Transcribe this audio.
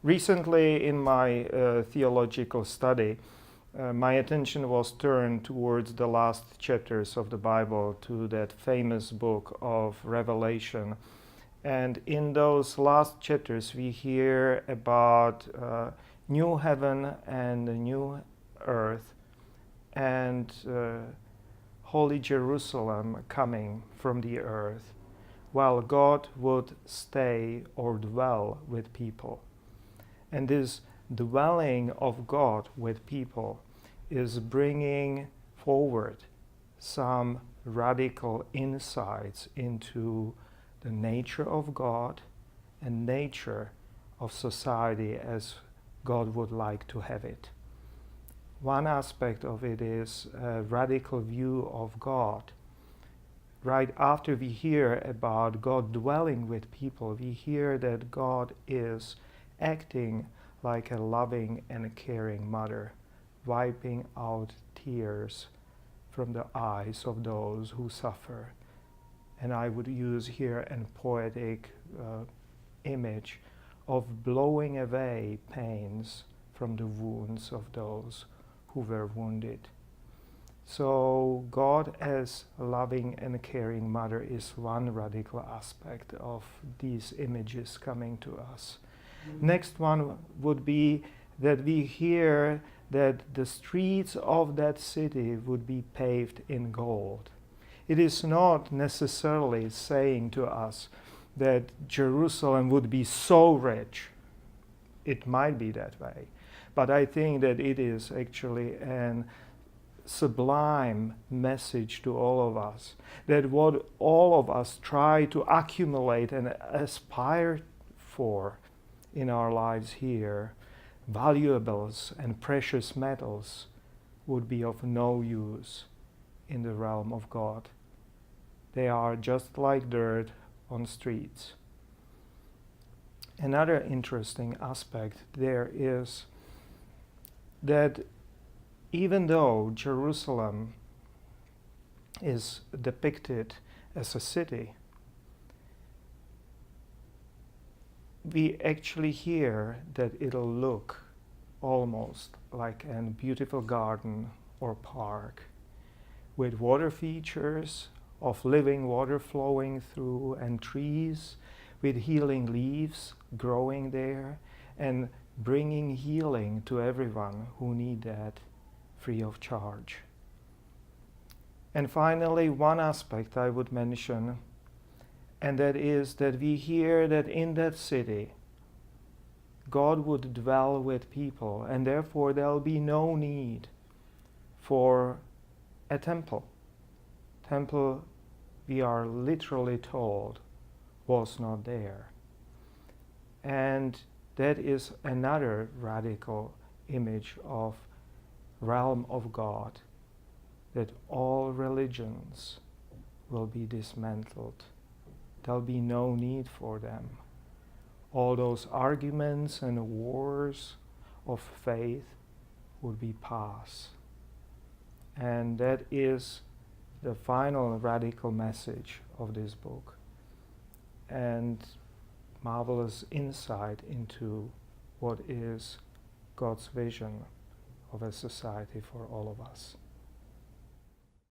Recently, in my theological study, my attention was turned towards the last chapters of the Bible, to that famous book of Revelation. And in those last chapters, we hear about new heaven and a new earth, and Holy Jerusalem coming from the earth, while God would stay or dwell with people. And this dwelling of God with people is bringing forward some radical insights into the nature of God and nature of society as God would like to have it. One aspect of it is a radical view of God. Right after we hear about God dwelling with people, we hear that God is acting like a loving and caring mother, wiping out tears from the eyes of those who suffer. And I would use here a poetic image of blowing away pains from the wounds of those who were wounded. So God as a loving and caring mother is one radical aspect of these images coming to us. Next one would be that we hear that the streets of that city would be paved in gold. It is not necessarily saying to us that Jerusalem would be so rich. It might be that way, but I think that it is actually an sublime message to all of us, that what all of us try to accumulate and aspire for in our lives here, valuables and precious metals, would be of no use in the realm of God. They are just like dirt on streets. Another interesting aspect there is that even though Jerusalem is depicted as a city, we actually hear that it'll look almost like a beautiful garden or park with water features of living water flowing through and trees with healing leaves growing there and bringing healing to everyone who need that free of charge. And finally, one aspect I would mention, and that is that we hear that in that city God would dwell with people, and therefore there'll be no need for a temple. Temple, we are literally told, was not there. And that is another radical image of realm of God, that all religions will be dismantled. There'll be no need for them. All those arguments and wars of faith would be past. And that is the final radical message of this book, and marvelous insight into what is God's vision of a society for all of us.